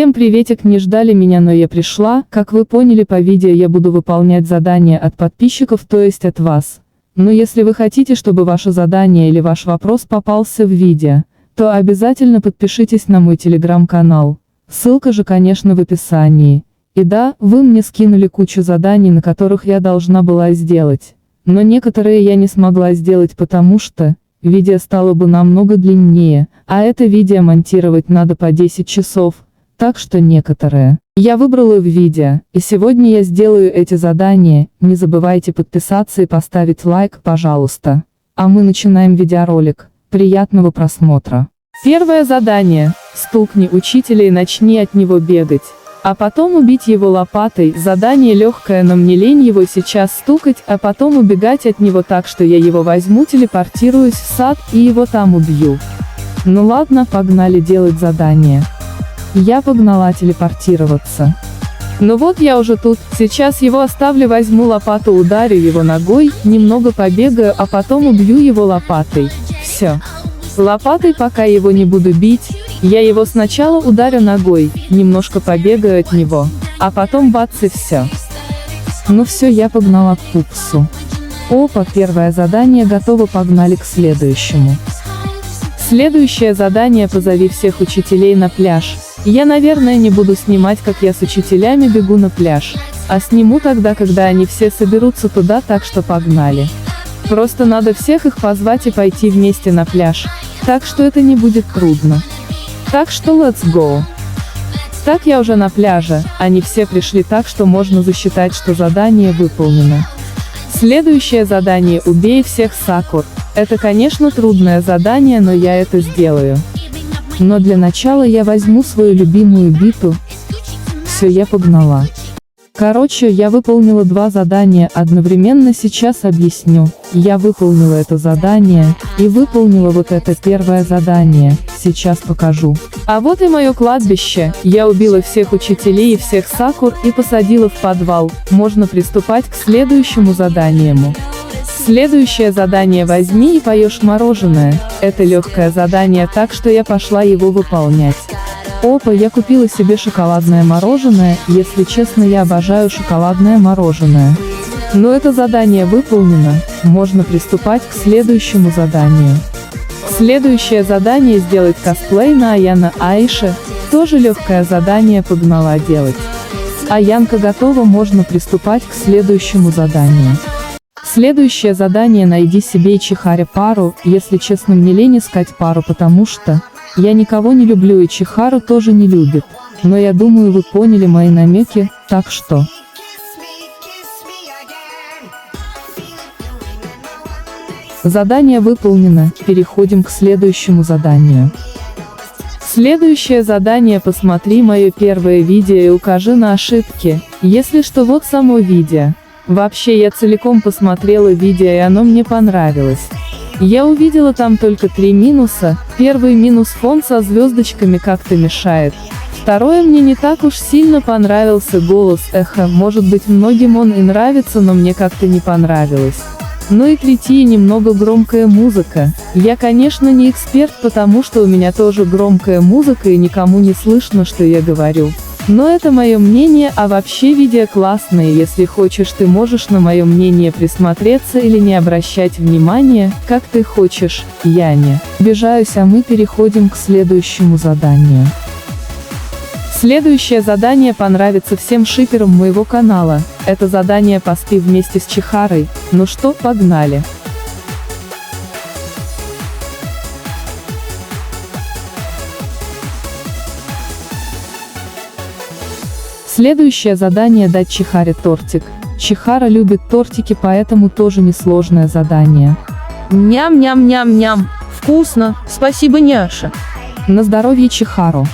Всем приветик, не ждали меня, но я пришла. Как вы поняли по видео, я буду выполнять задания от подписчиков, то есть от вас. Но если вы хотите, чтобы ваше задание или ваш вопрос попался в видео, то обязательно подпишитесь на мой телеграм-канал. Ссылка же, конечно, в описании. И да, вы мне скинули кучу заданий, на которых я должна была сделать. Но некоторые я не смогла сделать, потому что видео стало бы намного длиннее, а это видео монтировать надо по 10 часов, так что некоторые я выбрала в видео, и сегодня я сделаю эти задания. Не забывайте подписаться и поставить лайк, пожалуйста. А мы начинаем видеоролик. Приятного просмотра. Первое задание. Стукни учителя и начни от него бегать. А потом убить его лопатой. Задание легкое, но мне лень его сейчас стукать, а потом убегать от него так, что я его возьму, телепортируюсь в сад и его там убью. Ну ладно, погнали делать задание. Я погнала телепортироваться. Ну вот я уже тут, сейчас его оставлю, возьму лопату, ударю его ногой, немного побегаю, а потом убью его лопатой. Все. Лопатой пока его не буду бить, я его сначала ударю ногой, немножко побегаю от него, а потом бац и все. Ну все, я погнала к пупсу. Опа, первое задание готово, погнали к следующему. Следующее задание: позови всех учителей на пляж. Я, наверное, не буду снимать, как я с учителями бегу на пляж, а сниму тогда, когда они все соберутся туда, так что погнали. Просто надо всех их позвать и пойти вместе на пляж, так что это не будет трудно. Так что let's go. Так, я уже на пляже, они все пришли, так что можно засчитать, что задание выполнено. Следующее задание: убей всех Сакур. Это, конечно, трудное задание, но я это сделаю. Но для начала я возьму свою любимую биту. Все, я погнала. Короче, я выполнила два задания одновременно, сейчас объясню. Я выполнила это задание, и выполнила вот это первое задание, сейчас покажу. А вот и мое кладбище, я убила всех учителей и всех Сакур, и посадила в подвал, можно приступать к следующему заданию. Следующее задание: возьми и поешь мороженое. Это легкое задание, так что я пошла его выполнять. Опа, я купила себе шоколадное мороженое, если честно, я обожаю шоколадное мороженое. Но это задание выполнено, можно приступать к следующему заданию. Следующее задание: сделать косплей на Аяна Аиши, тоже легкое задание, погнала делать. Аянка готова, можно приступать к следующему заданию. Следующее задание: найди себе и Чихаре пару. Если честно, мне лень искать пару, потому что я никого не люблю и Чихару тоже не любит. Но я думаю, вы поняли мои намеки, так что... Задание выполнено, переходим к следующему заданию. Следующее задание: посмотри мое первое видео и укажи на ошибки. Если что, вот само видео. Вообще, я целиком посмотрела видео, и оно мне понравилось. Я увидела там только 3 минуса. Первый минус: фон со звездочками как-то мешает. Второе: мне не так уж сильно понравился голос Эхо, может быть, многим он и нравится, но мне как-то не понравилось. Ну и третье: немного громкая музыка. Я, конечно, не эксперт, потому что у меня тоже громкая музыка и никому не слышно, что я говорю. Но это мое мнение, а вообще видео классное, если хочешь, ты можешь на мое мнение присмотреться или не обращать внимания, как ты хочешь, я не обижаюсь, а мы переходим к следующему заданию. Следующее задание понравится всем шиперам моего канала, это задание: поспи вместе с Чихарой. Ну что, погнали. Следующее задание: дать Чихаре тортик. Чихара любит тортики, поэтому тоже несложное задание. Ням-ням-ням-ням, вкусно, спасибо, няша. На здоровье Чихару.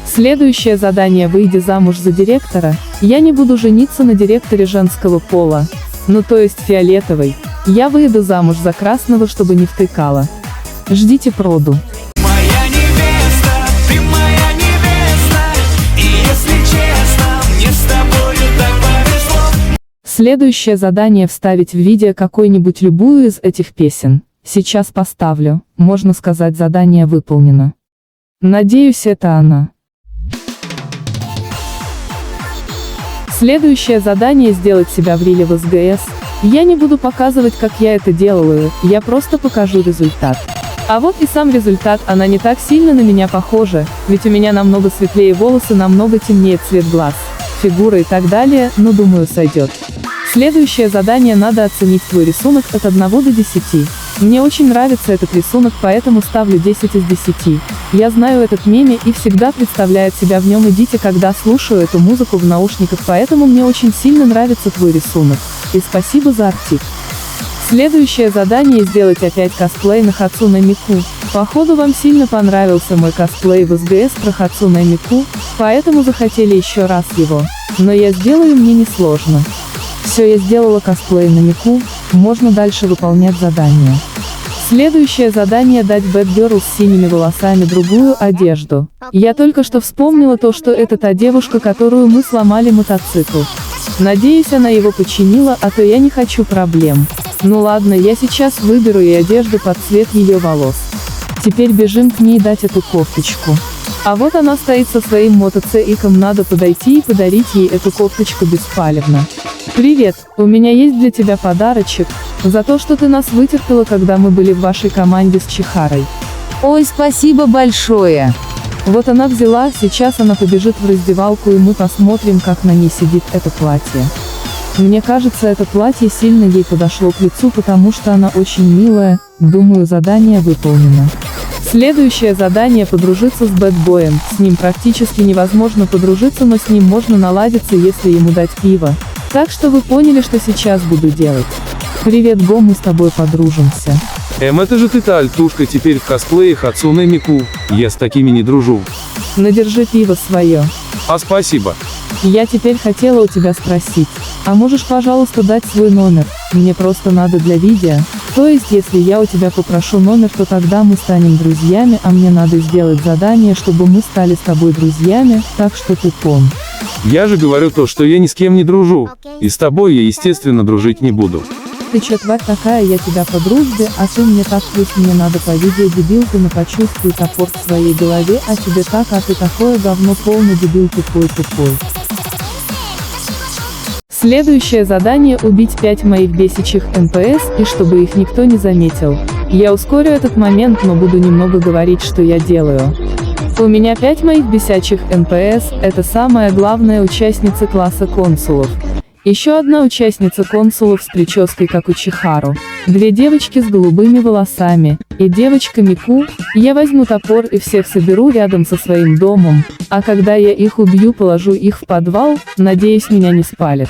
Следующее задание: выйди замуж за директора. Я не буду жениться на директоре женского пола, ну то есть фиолетовой. Я выйду замуж за красного, чтобы не втыкала. Ждите проду. Следующее задание: вставить в видео какой-нибудь любую из этих песен. Сейчас поставлю, можно сказать, задание выполнено. Надеюсь, это она. Следующее задание сделать себя в риле в СГС. Я не буду показывать, как я это делаю, я просто покажу результат. А вот и сам результат, она не так сильно на меня похожа, ведь у меня намного светлее волосы, намного темнее цвет глаз, фигура и так далее, но думаю сойдет. Следующее задание, надо оценить твой рисунок от 1 до 10. Мне очень нравится этот рисунок, поэтому ставлю 10 из 10. Я знаю этот меми и всегда представляет себя в нем, идите, когда слушаю эту музыку в наушниках, поэтому мне очень сильно нравится твой рисунок. И спасибо за актив. Следующее задание, сделать опять косплей на Хацуне Мику. Походу вам сильно понравился мой косплей в СГС про Хацуне Мику, поэтому захотели еще раз его. Но я сделаю, мне не сложно. Все, я сделала косплей на Мику, можно дальше выполнять задание. Следующее задание, дать Bad Girl с синими волосами другую одежду. Я только что вспомнила то, что это та девушка, которую мы сломали мотоцикл. Надеюсь, она его починила, а то я не хочу проблем. Ну ладно, я сейчас выберу ей одежду под цвет ее волос. Теперь бежим к ней дать эту кофточку. А вот она стоит со своим мотоциклом, надо подойти и подарить ей эту кофточку беспалевно. Привет, у меня есть для тебя подарочек, за то, что ты нас вытерпела, когда мы были в вашей команде с Чихарой. Ой, спасибо большое. Вот она взяла, сейчас она побежит в раздевалку, и мы посмотрим, как на ней сидит это платье. Мне кажется, это платье сильно ей подошло к лицу, потому что она очень милая, думаю, задание выполнено. Следующее задание, подружиться с бэдбоем. С ним практически невозможно подружиться, но с ним можно наладиться, если ему дать пиво. Так что вы поняли, что сейчас буду делать. Привет, Го, мы с тобой подружимся. Это же ты та альтушка теперь в косплее Хацуне Мику, я с такими не дружу. Надержи пиво свое. А спасибо. Я теперь хотела у тебя спросить, а можешь, пожалуйста, дать свой номер? Мне просто надо для видео. То есть, если я у тебя попрошу номер, то тогда мы станем друзьями, а мне надо сделать задание, чтобы мы стали с тобой друзьями, так что ты помни. Я же говорю то, что я ни с кем не дружу. И с тобой я, естественно, дружить не буду. Ты чё, тварь такая, я тебя по дружбе, а ты мне так, плюс мне надо по видео, дебил, ты почувствуй топор в своей голове, а тебе так, а ты такое говно, полный дебил, тупой. Следующее задание, убить 5 моих бесячих НПС, и чтобы их никто не заметил. Я ускорю этот момент, но буду немного говорить, что я делаю. У меня 5 моих бесячих НПС, это самая главная участница класса консулов. Еще одна участница консулов с прической, как у Чихару. 2 девочки с голубыми волосами. И девочка Мику. Я возьму топор и всех соберу рядом со своим домом. А когда я их убью, положу их в подвал, надеюсь, меня не спалят.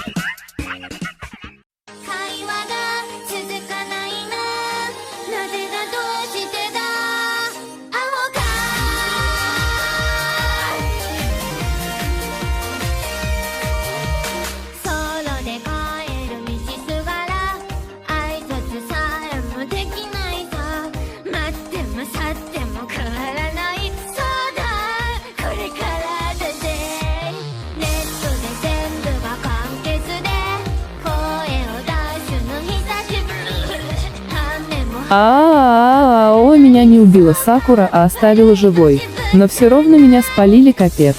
О, меня не убила Сакура, а оставила живой. Но все равно меня спалили, капец.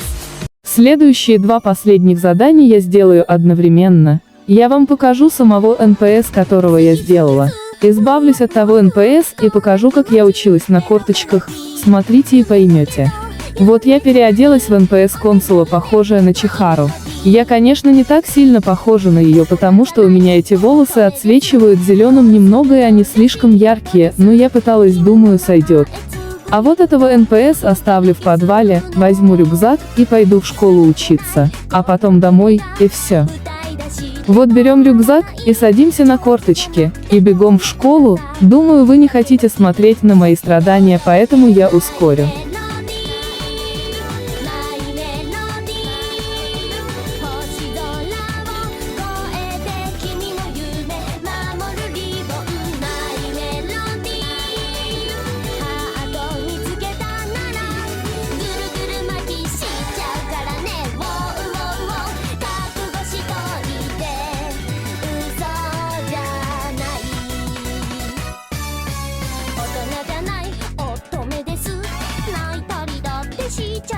Следующие 2 последних задания я сделаю одновременно. Я вам покажу самого НПС, которого я сделала. Избавлюсь от того НПС и покажу, как я училась на корточках, смотрите и поймете. Вот я переоделась в НПС консула, похожая на Чихару. Я, конечно, не так сильно похожа на ее, потому что у меня эти волосы отсвечивают зеленым немного и они слишком яркие, но я пыталась, думаю, сойдет. А вот этого НПС оставлю в подвале, возьму рюкзак и пойду в школу учиться, а потом домой, и все. Вот берем рюкзак и садимся на корточки, и бегом в школу. Думаю, вы не хотите смотреть на мои страдания, поэтому я ускорю.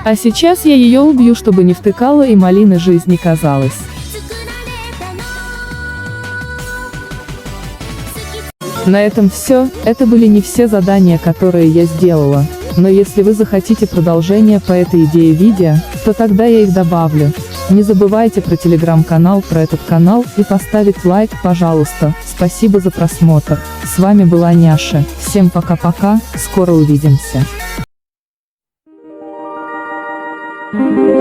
А сейчас я ее убью, чтобы не втыкала и малины жизни казалось. На этом все, это были не все задания, которые я сделала. Но если вы захотите продолжение по этой идее видео, то тогда я их добавлю. Не забывайте про телеграм-канал, про этот канал и поставить лайк, пожалуйста. Спасибо за просмотр. С вами была Няша. Всем пока-пока, скоро увидимся. Thank you.